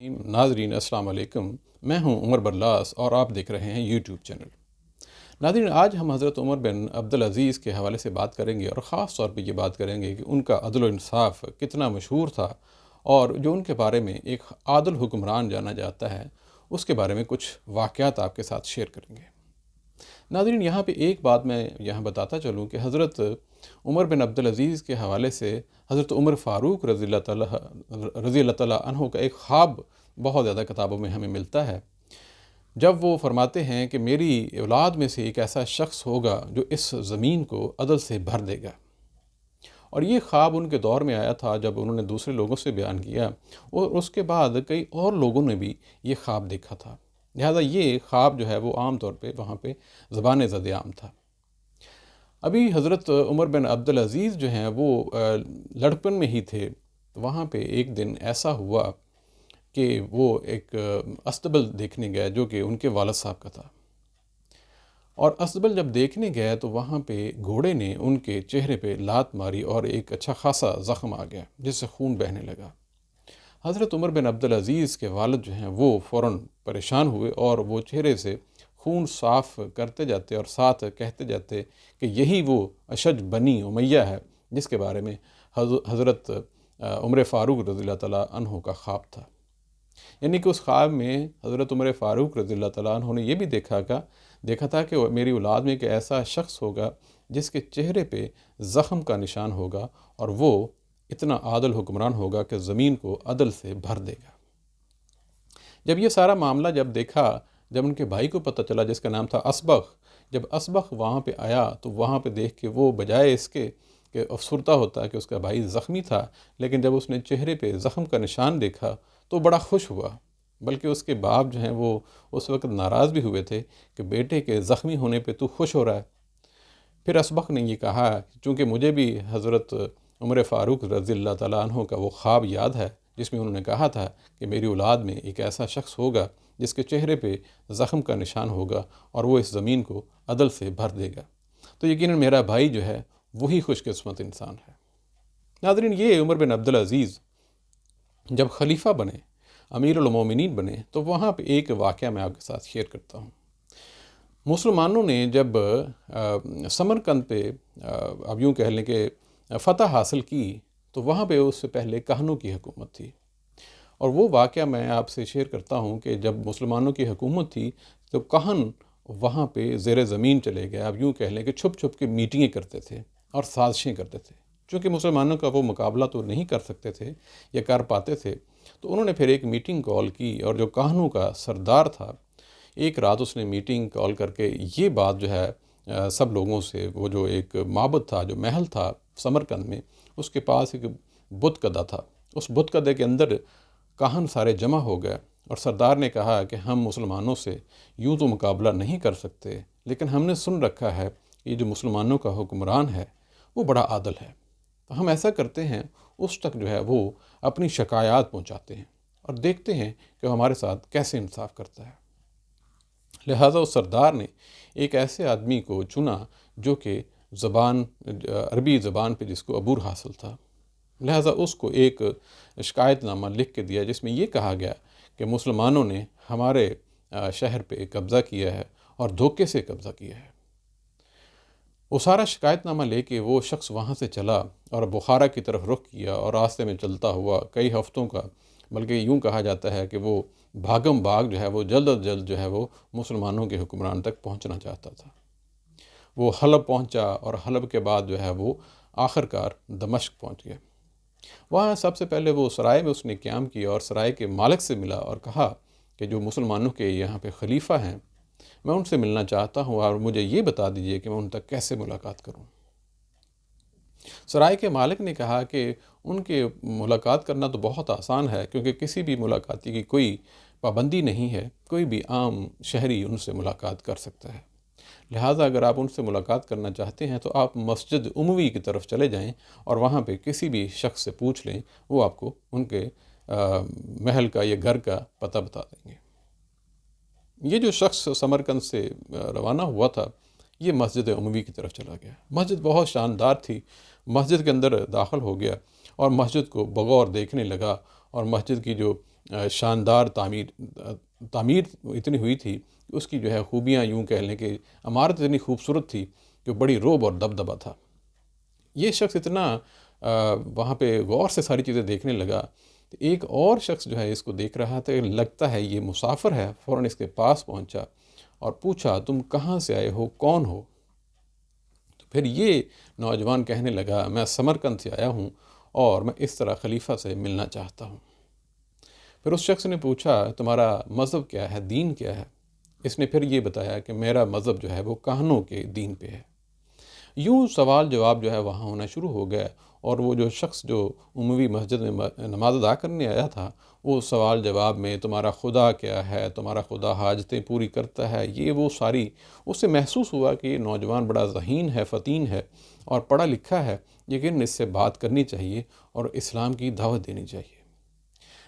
ناظرین السلام علیکم، میں ہوں عمر برلاس اور آپ دیکھ رہے ہیں یوٹیوب چینل۔ ناظرین، آج ہم حضرت عمر بن عبدالعزیز کے حوالے سے بات کریں گے اور خاص طور پہ یہ بات کریں گے کہ ان کا عدل و انصاف کتنا مشہور تھا اور جو ان کے بارے میں ایک عادل حکمران جانا جاتا ہے اس کے بارے میں کچھ واقعات آپ کے ساتھ شیئر کریں گے۔ ناظرین، یہاں پہ ایک بات میں یہاں بتاتا چلوں کہ حضرت عمر بن عبدالعزیز کے حوالے سے حضرت عمر فاروق رضی اللہ تعالیٰ عنہ کا ایک خواب بہت زیادہ کتابوں میں ہمیں ملتا ہے، جب وہ فرماتے ہیں کہ میری اولاد میں سے ایک ایسا شخص ہوگا جو اس زمین کو عدل سے بھر دے گا۔ اور یہ خواب ان کے دور میں آیا تھا جب انہوں نے دوسرے لوگوں سے بیان کیا، اور اس کے بعد کئی اور لوگوں نے بھی یہ خواب دیکھا تھا، لہذا یہ خواب جو ہے وہ عام طور پہ وہاں پہ زبان زد عام تھا۔ ابھی حضرت عمر بن عبدالعزیز جو ہیں وہ لڑکپن میں ہی تھے، وہاں پہ ایک دن ایسا ہوا کہ وہ ایک استبل دیکھنے گئے جو کہ ان کے والد صاحب کا تھا، اور استبل جب دیکھنے گئے تو وہاں پہ گھوڑے نے ان کے چہرے پہ لات ماری اور ایک اچھا خاصا زخم آ گیا جس سے خون بہنے لگا۔ حضرت عمر بن عبدالعزیز کے والد جو ہیں وہ فوراً پریشان ہوئے اور وہ چہرے سے خون صاف کرتے جاتے اور ساتھ کہتے جاتے کہ یہی وہ اشج بنی امیہ ہے جس کے بارے میں حضرت عمر فاروق رضی اللہ تعالیٰ عنہ کا خواب تھا۔ یعنی کہ اس خواب میں حضرت عمر فاروق رضی اللہ تعالیٰ عنہ نے یہ بھی دیکھا تھا کہ میری اولاد میں ایک ایسا شخص ہوگا جس کے چہرے پہ زخم کا نشان ہوگا اور وہ اتنا عادل حکمران ہوگا کہ زمین کو عدل سے بھر دے گا۔ جب یہ سارا معاملہ دیکھا، جب ان کے بھائی کو پتہ چلا جس کا نام تھا اسبغ، جب اسبغ وہاں پہ آیا تو وہاں پہ دیکھ کے وہ بجائے اس کے کہ افسردہ ہوتا کہ اس کا بھائی زخمی تھا، لیکن جب اس نے چہرے پہ زخم کا نشان دیکھا تو بڑا خوش ہوا، بلکہ اس کے باپ جو ہیں وہ اس وقت ناراض بھی ہوئے تھے کہ بیٹے کے زخمی ہونے پہ تو خوش ہو رہا ہے۔ پھر اسبغ نے یہ کہا، چونکہ مجھے بھی حضرت عمر فاروق رضی اللہ تعالیٰ عنہ کا وہ خواب یاد ہے جس میں انہوں نے کہا تھا کہ میری اولاد میں ایک ایسا شخص ہوگا جس کے چہرے پہ زخم کا نشان ہوگا اور وہ اس زمین کو عدل سے بھر دے گا، تو یقیناً میرا بھائی جو ہے وہی خوش قسمت انسان ہے۔ ناظرین، یہ عمر بن عبدالعزیز جب خلیفہ بنے، امیر المومنین بنے، تو وہاں پہ ایک واقعہ میں آپ کے ساتھ شیئر کرتا ہوں۔ مسلمانوں نے جب سمرقند پہ اب یوں کہہ لیں کہ فتح حاصل کی تو وہاں پہ اس سے پہلے کاہنوں کی حکومت تھی، اور وہ واقعہ میں آپ سے شیئر کرتا ہوں کہ جب مسلمانوں کی حکومت تھی تو کاہن وہاں پہ زیر زمین چلے گئے، اب یوں کہہ لیں کہ چھپ چھپ کے میٹنگیں کرتے تھے اور سازشیں کرتے تھے۔ چونکہ مسلمانوں کا وہ مقابلہ تو نہیں کر سکتے تھے یا کر پاتے تھے، تو انہوں نے پھر ایک میٹنگ کال کی، اور جو کاہنوں کا سردار تھا ایک رات اس نے میٹنگ کال کر کے یہ بات جو ہے سب لوگوں سے، وہ جو ایک معبد تھا، جو محل تھا سمرقند میں، اس کے پاس ایک بت کدہ تھا، اس بت کدے کے اندر کاہن سارے جمع ہو گئے، اور سردار نے کہا کہ ہم مسلمانوں سے یوں تو مقابلہ نہیں کر سکتے، لیکن ہم نے سن رکھا ہے کہ یہ جو مسلمانوں کا حکمران ہے وہ بڑا عادل ہے، تو ہم ایسا کرتے ہیں اس تک جو ہے وہ اپنی شکایات پہنچاتے ہیں اور دیکھتے ہیں کہ وہ ہمارے ساتھ کیسے انصاف کرتا ہے۔ لہٰذا اس سردار نے ایک ایسے آدمی کو چنا جو کہ عربی زبان پہ جس کو عبور حاصل تھا، لہٰذا اس کو ایک شکایت نامہ لکھ کے دیا جس میں یہ کہا گیا کہ مسلمانوں نے ہمارے شہر پہ قبضہ کیا ہے اور دھوکے سے قبضہ کیا ہے۔ وہ سارا شکایت نامہ لے کے وہ شخص وہاں سے چلا اور بخارا کی طرف رخ کیا، اور راستے میں چلتا ہوا کئی ہفتوں کا، بلکہ یوں کہا جاتا ہے کہ وہ بھاگم بھاگ جو ہے وہ جلد از جلد جو ہے وہ مسلمانوں کے حکمران تک پہنچنا چاہتا تھا۔ وہ حلب پہنچا، اور حلب کے بعد جو ہے وہ آخر کار دمشق پہنچ گیا۔ وہاں سب سے پہلے وہ سرائے میں اس نے قیام کیا اور سرائے کے مالک سے ملا اور کہا کہ جو مسلمانوں کے یہاں پہ خلیفہ ہیں میں ان سے ملنا چاہتا ہوں، اور مجھے یہ بتا دیجئے کہ میں ان تک کیسے ملاقات کروں۔ سرائے کے مالک نے کہا کہ ان کے ملاقات کرنا تو بہت آسان ہے، کیونکہ کسی بھی ملاقاتی کی کوئی پابندی نہیں ہے، کوئی بھی عام شہری ان سے ملاقات کر سکتا ہے، لہٰذا اگر آپ ان سے ملاقات کرنا چاہتے ہیں تو آپ مسجد اموی کی طرف چلے جائیں اور وہاں پہ کسی بھی شخص سے پوچھ لیں، وہ آپ کو ان کے محل کا یا گھر کا پتہ بتا دیں گے۔ یہ جو شخص سمرقند سے روانہ ہوا تھا یہ مسجد اموی کی طرف چلا گیا۔ مسجد بہت شاندار تھی، مسجد کے اندر داخل ہو گیا اور مسجد کو بغور دیکھنے لگا، اور مسجد کی جو شاندار تعمیر اتنی ہوئی تھی کہ اس کی جو ہے خوبیاں یوں کہہ لیں کہ عمارت اتنی خوبصورت تھی کہ بڑی رعب اور دبدبہ تھا۔ یہ شخص اتنا وہاں پہ غور سے ساری چیزیں دیکھنے لگا، تو ایک اور شخص جو ہے اس کو دیکھ رہا تھا، لگتا ہے یہ مسافر ہے، فوراً اس کے پاس پہنچا اور پوچھا تم کہاں سے آئے ہو، کون ہو؟ تو پھر یہ نوجوان کہنے لگا میں سمرقند سے آیا ہوں اور میں اس طرح خلیفہ سے ملنا چاہتا ہوں۔ پھر اس شخص نے پوچھا تمہارا مذہب کیا ہے، دین کیا ہے؟ اس نے پھر یہ بتایا کہ میرا مذہب جو ہے وہ کہنوں کے دین پہ ہے۔ یوں سوال جواب جو ہے وہاں ہونا شروع ہو گیا، اور وہ جو شخص جو عموی مسجد میں نماز ادا کرنے آیا تھا، وہ سوال جواب میں تمہارا خدا کیا ہے، تمہارا خدا حاجتیں پوری کرتا ہے، یہ وہ ساری، اس سے محسوس ہوا کہ یہ نوجوان بڑا ذہین ہے، فطین ہے اور پڑھا لکھا ہے، لیکن اس سے بات کرنی چاہیے اور اسلام کی دعوت دینی چاہیے۔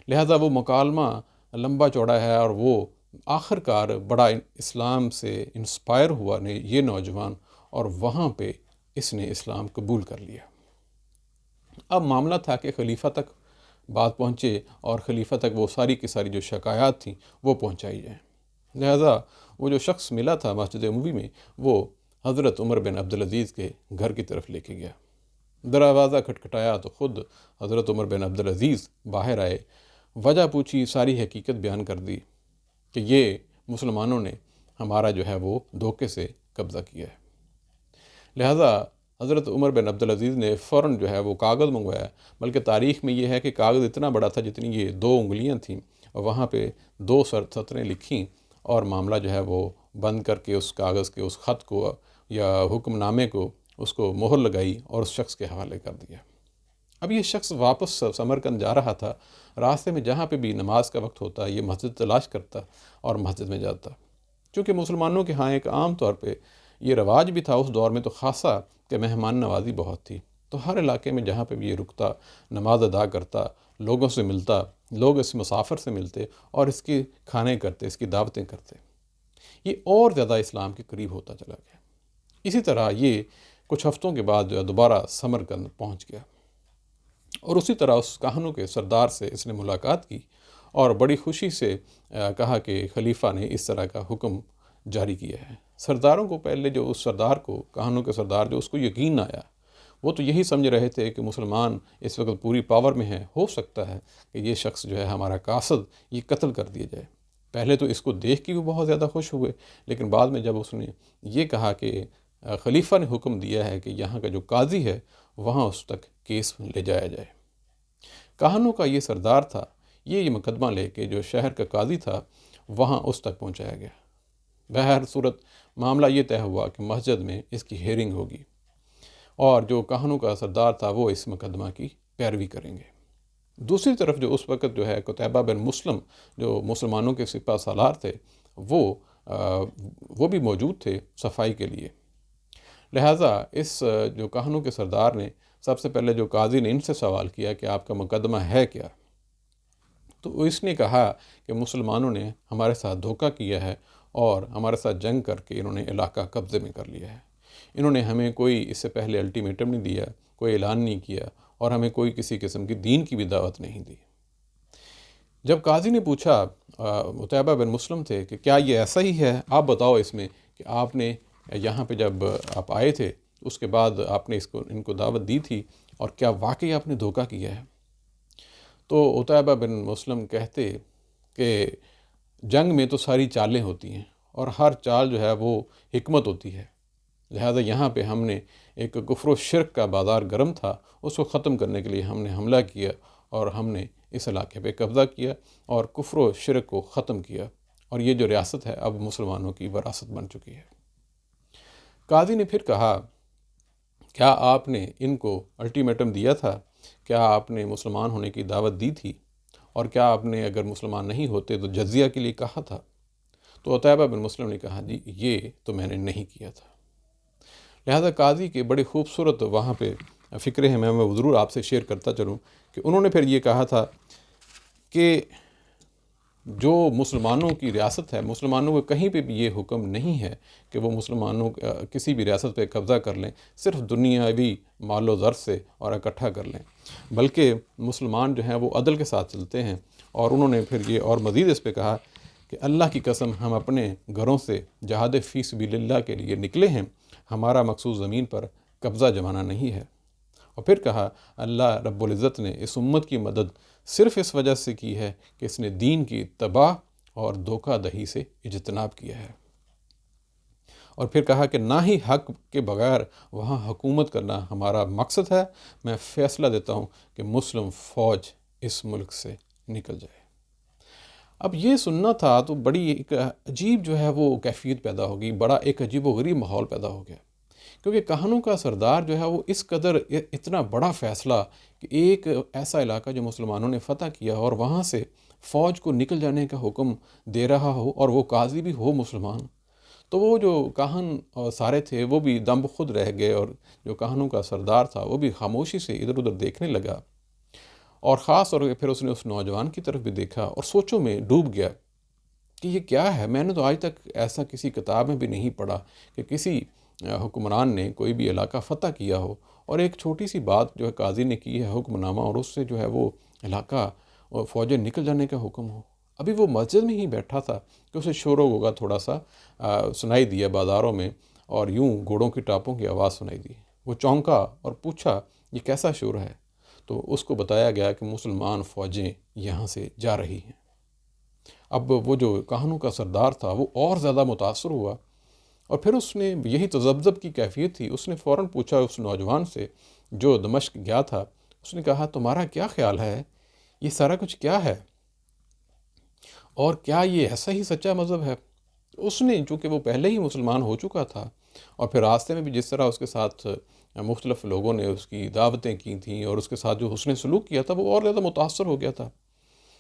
لہذا وہ مکالمہ لمبا چوڑا ہے، اور وہ آخر کار بڑا اسلام سے انسپائر ہوا یہ نوجوان، اور وہاں پہ اس نے اسلام قبول کر لیا۔ اب معاملہ تھا کہ خلیفہ تک بات پہنچے، اور خلیفہ تک وہ ساری کی ساری جو شکایات تھیں وہ پہنچائی جائیں۔ لہذا وہ جو شخص ملا تھا مسجد عموی میں، وہ حضرت عمر بن عبدالعزیز کے گھر کی طرف لے کے گیا۔ دروازہ کھٹکھٹایا تو خود حضرت عمر بن عبدالعزیز باہر آئے، وجہ پوچھی، ساری حقیقت بیان کر دی کہ یہ مسلمانوں نے ہمارا جو ہے وہ دھوکے سے قبضہ کیا ہے۔ لہذا حضرت عمر بن عبدالعزیز نے فوراً جو ہے وہ کاغذ منگوایا، بلکہ تاریخ میں یہ ہے کہ کاغذ اتنا بڑا تھا جتنی یہ 2 انگلیاں تھیں، اور وہاں پہ 2 سطریں لکھیں، اور معاملہ جو ہے وہ بند کر کے اس کاغذ کے اس خط کو یا حکم نامے کو اس کو مہر لگائی اور اس شخص کے حوالے کر دیا۔ اب یہ شخص واپس سمرقند جا رہا تھا، راستے میں جہاں پہ بھی نماز کا وقت ہوتا یہ مسجد تلاش کرتا اور مسجد میں جاتا، چونکہ مسلمانوں کے ہاں ایک عام طور پہ یہ رواج بھی تھا اس دور میں تو خاصا کہ مہمان نوازی بہت تھی، تو ہر علاقے میں جہاں پہ بھی یہ رکتا، نماز ادا کرتا، لوگوں سے ملتا، لوگ اس مسافر سے ملتے اور اس کی کھانے کرتے، اس کی دعوتیں کرتے، یہ اور زیادہ اسلام کے قریب ہوتا چلا گیا۔ اسی طرح یہ کچھ ہفتوں کے بعد جو ہے دوبارہ سمرقند پہنچ گیا، اور اسی طرح اس کاہنوں کے سردار سے اس نے ملاقات کی اور بڑی خوشی سے کہا کہ خلیفہ نے اس طرح کا حکم جاری کیا ہے۔ سرداروں کو پہلے جو اس سردار کو، کاہنوں کے سردار جو، اس کو یقین نہ آیا، وہ تو یہی سمجھ رہے تھے کہ مسلمان اس وقت پوری پاور میں ہیں، ہو سکتا ہے کہ یہ شخص جو ہے ہمارا قاصد، یہ قتل کر دیا جائے۔ پہلے تو اس کو دیکھ کے بھی بہت زیادہ خوش ہوئے، لیکن بعد میں جب اس نے یہ کہا کہ خلیفہ نے حکم دیا ہے کہ یہاں کا جو قاضی ہے وہاں اس تک کیس لے جایا جائے، کاہنوں کا یہ سردار تھا، یہ مقدمہ لے کے جو شہر کا قاضی تھا وہاں اس تک پہنچایا گیا۔ بہر صورت معاملہ یہ طے ہوا کہ مسجد میں اس کی ہیرنگ ہوگی، اور جو کاہنوں کا سردار تھا وہ اس مقدمہ کی پیروی کریں گے۔ دوسری طرف جو اس وقت جو ہے قتیبہ بن مسلم جو مسلمانوں کے سپہ سالار تھے، وہ بھی موجود تھے صفائی کے لیے۔ لہٰذا اس جو کاہنوں کے سردار نے سب سے پہلے جو قاضی نے ان سے سوال کیا کہ آپ کا مقدمہ ہے کیا، تو اس نے کہا کہ مسلمانوں نے ہمارے ساتھ دھوکہ کیا ہے اور ہمارے ساتھ جنگ کر کے انہوں نے علاقہ قبضے میں کر لیا ہے۔ انہوں نے ہمیں کوئی اس سے پہلے الٹیمیٹم نہیں دیا، کوئی اعلان نہیں کیا، اور ہمیں کوئی کسی قسم کی دین کی بھی دعوت نہیں دی۔ جب قاضی نے پوچھا، قتیبہ بن مسلم تھے، کہ کیا یہ ایسا ہی ہے، آپ بتاؤ اس میں کہ آپ نے یہاں پہ جب آپ آئے تھے اس کے بعد آپ نے ان کو دعوت دی تھی، اور کیا واقعی آپ نے دھوکہ کیا ہے؟ تو قتیبہ بن مسلم کہتے کہ جنگ میں تو ساری چالیں ہوتی ہیں، اور ہر چال جو ہے وہ حکمت ہوتی ہے، لہذا یہاں پہ ہم نے ایک کفر و شرک کا بازار گرم تھا، اس کو ختم کرنے کے لیے ہم نے حملہ کیا، اور ہم نے اس علاقے پہ قبضہ کیا اور کفر و شرک کو ختم کیا، اور یہ جو ریاست ہے اب مسلمانوں کی وراثت بن چکی ہے۔ قاضی نے پھر کہا، کیا آپ نے ان کو الٹیمیٹم دیا تھا؟ کیا آپ نے مسلمان ہونے کی دعوت دی تھی؟ اور کیا آپ نے اگر مسلمان نہیں ہوتے تو جزیہ کے لیے کہا تھا؟ تو قتیبہ بن مسلم نے کہا، جی یہ تو میں نے نہیں کیا تھا۔ لہذا قاضی کے بڑے خوبصورت وہاں پہ فکرے ہیں، میں وہ ضرور آپ سے شیئر کرتا چلوں کہ انہوں نے پھر یہ کہا تھا کہ جو مسلمانوں کی ریاست ہے، مسلمانوں کو کہیں پہ بھی یہ حکم نہیں ہے کہ وہ مسلمانوں کسی بھی ریاست پہ قبضہ کر لیں صرف دنیاوی مال و زر سے اور اکٹھا کر لیں، بلکہ مسلمان جو ہیں وہ عدل کے ساتھ چلتے ہیں، اور انہوں نے پھر یہ اور مزید اس پہ کہا کہ اللہ کی قسم ہم اپنے گھروں سے جہاد فی سبیل اللہ کے لیے نکلے ہیں، ہمارا مقصود زمین پر قبضہ جمانا نہیں ہے۔ اور پھر کہا اللہ رب العزت نے اس امت کی مدد صرف اس وجہ سے کی ہے کہ اس نے دین کی تباہ اور دھوکہ دہی سے اجتناب کیا ہے۔ اور پھر کہا کہ نہ ہی حق کے بغیر وہاں حکومت کرنا ہمارا مقصد ہے، میں فیصلہ دیتا ہوں کہ مسلم فوج اس ملک سے نکل جائے۔ اب یہ سننا تھا تو بڑی ایک عجیب جو ہے وہ کیفیت پیدا ہو گئی، بڑا ایک عجیب و غریب ماحول پیدا ہو گیا، کیونکہ کہانوں کا سردار جو ہے وہ اس قدر اتنا بڑا فیصلہ کہ ایک ایسا علاقہ جو مسلمانوں نے فتح کیا اور وہاں سے فوج کو نکل جانے کا حکم دے رہا ہو، اور وہ قاضی بھی ہو مسلمان، تو وہ جو کاہن اور سارے تھے وہ بھی دم خود رہ گئے، اور جو کاہنوں کا سردار تھا وہ بھی خاموشی سے ادھر ادھر دیکھنے لگا، اور خاص طور پہ پھر اس نے اس نوجوان کی طرف بھی دیکھا اور سوچوں میں ڈوب گیا کہ یہ کیا ہے، میں نے تو آج تک ایسا کسی کتاب میں بھی نہیں پڑھا کہ کسی حکمران نے کوئی بھی علاقہ فتح کیا ہو اور ایک چھوٹی سی بات جو ہے قاضی نے کی ہے حکم نامہ، اور اس سے جو ہے وہ علاقہ فوجیں نکل جانے کا حکم ہو۔ ابھی وہ مسجد میں ہی بیٹھا تھا کہ اسے شور و غوغا تھوڑا سا سنائی دیا بازاروں میں، اور یوں گھوڑوں کی ٹاپوں کی آواز سنائی دی۔ وہ چونکا اور پوچھا یہ کیسا شور ہے؟ تو اس کو بتایا گیا کہ مسلمان فوجیں یہاں سے جا رہی ہیں۔ اب وہ جو کاہنوں کا سردار تھا وہ اور زیادہ متاثر ہوا، اور پھر اس نے یہی تذبذب کی کیفیت تھی، اس نے فوراً پوچھا اس نوجوان سے جو دمشق گیا تھا، اس نے کہا تمہارا کیا خیال ہے، یہ سارا کچھ کیا ہے، اور کیا یہ ایسا ہی سچا مذہب ہے؟ اس نے چونکہ وہ پہلے ہی مسلمان ہو چکا تھا، اور پھر راستے میں بھی جس طرح اس کے ساتھ مختلف لوگوں نے اس کی دعوتیں کی تھیں اور اس کے ساتھ جو حسن سلوک کیا تھا، وہ اور زیادہ متاثر ہو گیا تھا۔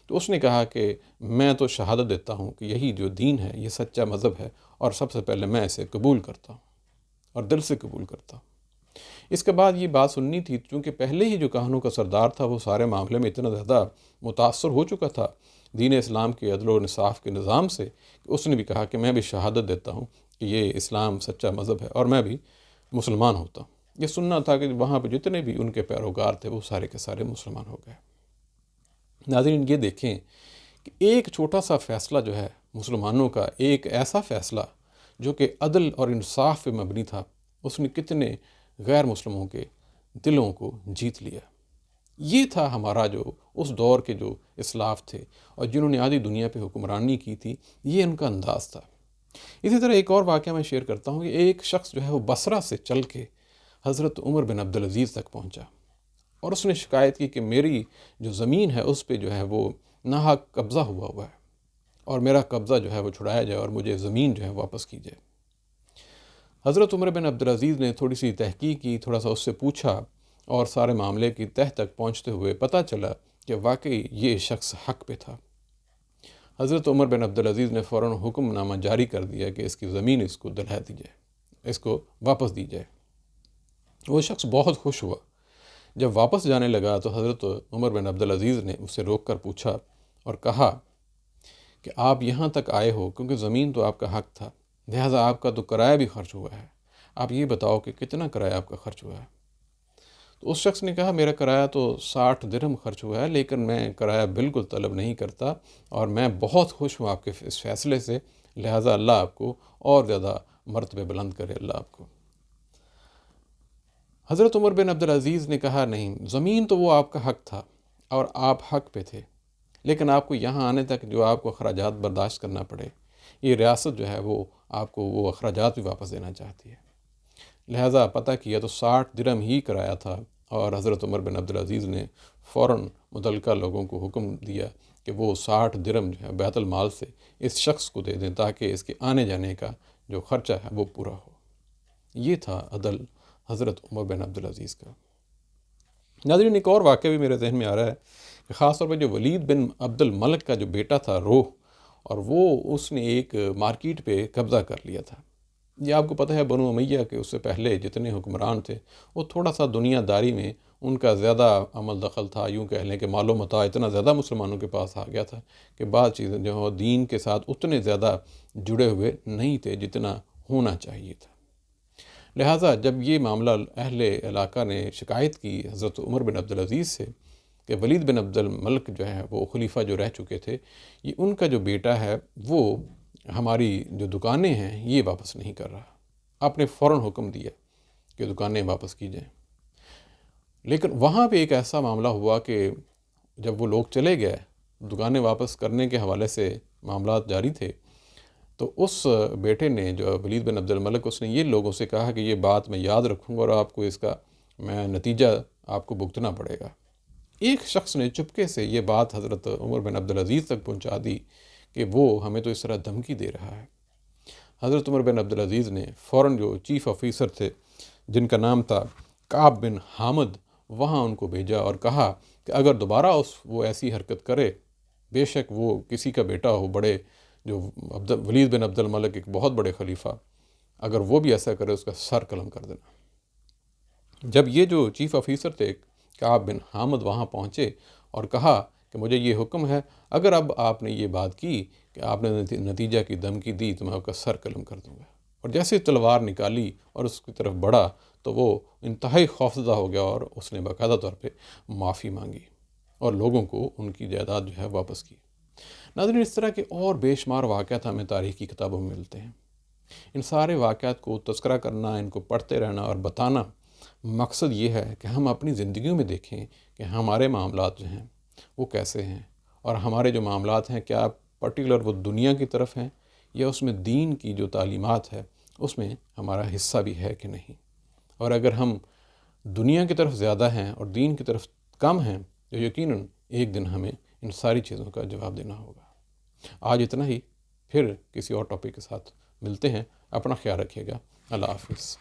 تو اس نے کہا کہ میں تو شہادت دیتا ہوں کہ یہی جو دین ہے یہ سچا مذہب ہے، اور سب سے پہلے میں اسے قبول کرتا ہوں اور دل سے قبول کرتا ہوں۔ اس کے بعد یہ بات سننی تھی، چونکہ پہلے ہی جو کاہنوں کا سردار تھا وہ سارے معاملے میں اتنا زیادہ متاثر ہو چکا تھا دین اسلام کے عدل و انصاف کے نظام سے، کہ اس نے بھی کہا کہ میں بھی شہادت دیتا ہوں کہ یہ اسلام سچا مذہب ہے اور میں بھی مسلمان ہوتا ہوں۔ یہ سننا تھا کہ وہاں پہ جتنے بھی ان کے پیروکار تھے وہ سارے کے سارے مسلمان ہو گئے۔ ناظرین یہ دیکھیں کہ ایک چھوٹا سا فیصلہ جو ہے مسلمانوں کا، ایک ایسا فیصلہ جو کہ عدل اور انصاف پہ مبنی تھا، اس نے کتنے غیر مسلموں کے دلوں کو جیت لیا۔ یہ تھا ہمارا جو اس دور کے جو اسلاف تھے اور جنہوں نے آدھی دنیا پہ حکمرانی کی تھی، یہ ان کا انداز تھا۔ اسی طرح ایک اور واقعہ میں شیئر کرتا ہوں کہ ایک شخص جو ہے وہ بصرہ سے چل کے حضرت عمر بن عبدالعزیز تک پہنچا، اور اس نے شکایت کی کہ میری جو زمین ہے اس پہ جو ہے وہ ناحق قبضہ ہوا ہے، اور میرا قبضہ جو ہے وہ چھڑایا جائے اور مجھے زمین جو ہے واپس کی جائے۔ حضرت عمر بن عبدالعزیز نے تھوڑی سی تحقیق کی، تھوڑا سا اس سے پوچھا، اور سارے معاملے کی تہ تک پہنچتے ہوئے پتہ چلا کہ واقعی یہ شخص حق پہ تھا۔ حضرت عمر بن عبدالعزیز نے فوراً حکم نامہ جاری کر دیا کہ اس کی زمین اس کو دلہا دی جائے، اس کو واپس دی جائے۔ وہ شخص بہت خوش ہوا۔ جب واپس جانے لگا تو حضرت عمر بن عبدالعزیز نے اسے روک کر پوچھا اور کہا کہ آپ یہاں تک آئے ہو کیونکہ زمین تو آپ کا حق تھا، لہٰذا آپ کا تو کرایہ بھی خرچ ہوا ہے، آپ یہ بتاؤ کہ کتنا کرایہ آپ کا خرچ ہوا ہے؟ تو اس شخص نے کہا میرا کرایہ تو 60 درہم خرچ ہوا ہے، لیکن میں کرایہ بالکل طلب نہیں کرتا، اور میں بہت خوش ہوں آپ کے اس فیصلے سے، لہٰذا اللہ آپ کو اور زیادہ مرتبے بلند کرے اللہ آپ کو۔ حضرت عمر بن عبدالعزیز نے کہا نہیں، زمین تو وہ آپ کا حق تھا اور آپ حق پہ تھے، لیکن آپ کو یہاں آنے تک جو آپ کو اخراجات برداشت کرنا پڑے، یہ ریاست جو ہے وہ آپ کو وہ اخراجات بھی واپس دینا چاہتی ہے۔ لہٰذا پتہ کیا تو 60 درہم ہی کرایہ تھا، اور حضرت عمر بن عبدالعزیز نے فوراً متعلقہ لوگوں کو حکم دیا کہ وہ 60 درہم جو ہے بیت المال سے اس شخص کو دے دیں تاکہ اس کے آنے جانے کا جو خرچہ ہے وہ پورا ہو۔ یہ تھا عدل حضرت عمر بن عبدالعزیز کا۔ ناظرین ایک اور واقعہ بھی میرے ذہن میں آ رہا ہے کہ خاص طور پہ جو ولید بن عبد الملک کا جو بیٹا تھا روح، اور وہ اس نے ایک مارکیٹ پہ قبضہ کر لیا تھا۔ یہ آپ کو پتہ ہے بنو امیہ کے اس سے پہلے جتنے حکمران تھے وہ تھوڑا سا دنیا داری میں ان کا زیادہ عمل دخل تھا، یوں کہہ لیں کہ مال و متاع اتنا زیادہ مسلمانوں کے پاس آ گیا تھا کہ بعض چیزیں جو ہے دین کے ساتھ اتنے زیادہ جڑے ہوئے نہیں تھے جتنا ہونا چاہیے تھا۔ لہٰذا جب یہ معاملہ اہل علاقہ نے شکایت کی حضرت عمر بن عبدالعزیز سے کہ ولید بن عبد الملک جو ہے وہ خلیفہ جو رہ چکے تھے، یہ ان کا جو بیٹا ہے وہ ہماری جو دکانیں ہیں یہ واپس نہیں کر رہا۔ آپ نے فوراً حکم دیا کہ دکانیں واپس کی جائیں۔ لیکن وہاں پہ ایک ایسا معاملہ ہوا کہ جب وہ لوگ چلے گئے، دکانیں واپس کرنے کے حوالے سے معاملات جاری تھے، تو اس بیٹے نے جو ولید بن عبد الملک، اس نے یہ لوگوں سے کہا کہ یہ بات میں یاد رکھوں گا اور آپ کو اس کا میں نتیجہ آپ کو بھگتنا پڑے گا۔ ایک شخص نے چپکے سے یہ بات حضرت عمر بن عبدالعزیز تک پہنچا دی کہ وہ ہمیں تو اس طرح دھمکی دے رہا ہے۔ حضرت عمر بن عبدالعزیز نے فوراً جو چیف آفیسر تھے جن کا نام تھا کعب بن حامد، وہاں ان کو بھیجا اور کہا کہ اگر دوبارہ وہ ایسی حرکت کرے، بے شک وہ کسی کا بیٹا ہو، بڑے جو ولید بن عبد الملک ایک بہت بڑے خلیفہ، اگر وہ بھی ایسا کرے اس کا سر قلم کر دینا۔ جب یہ جو چیف آفیسر تھے کعب بن حامد وہاں پہنچے اور کہا کہ مجھے یہ حکم ہے، اگر اب آپ نے یہ بات کی کہ آپ نے نتیجہ کی دھمکی دی تو میں آپ کا سر قلم کر دوں گا، اور جیسے تلوار نکالی اور اس کی طرف بڑھا تو وہ انتہائی خوفزدہ ہو گیا اور اس نے باقاعدہ طور پہ معافی مانگی اور لوگوں کو ان کی جائیداد جو ہے واپس کی۔ ناظرین، اس طرح کے اور بے شمار واقعات ہمیں تاریخی کتابوں میں ملتے ہیں۔ ان سارے واقعات کو تذکرہ کرنا، ان کو پڑھتے رہنا اور بتانا، مقصد یہ ہے کہ ہم اپنی زندگیوں میں دیکھیں کہ ہمارے معاملات جو ہیں وہ کیسے ہیں، اور ہمارے جو معاملات ہیں کیا پرٹیکولر وہ دنیا کی طرف ہیں یا اس میں دین کی جو تعلیمات ہے اس میں ہمارا حصہ بھی ہے کہ نہیں۔ اور اگر ہم دنیا کی طرف زیادہ ہیں اور دین کی طرف کم ہیں تو یقیناً ایک دن ہمیں ان ساری چیزوں کا جواب دینا ہوگا۔ آج اتنا ہی، پھر کسی اور ٹاپک کے ساتھ ملتے ہیں۔ اپنا خیال رکھیے گا۔ اللہ حافظ۔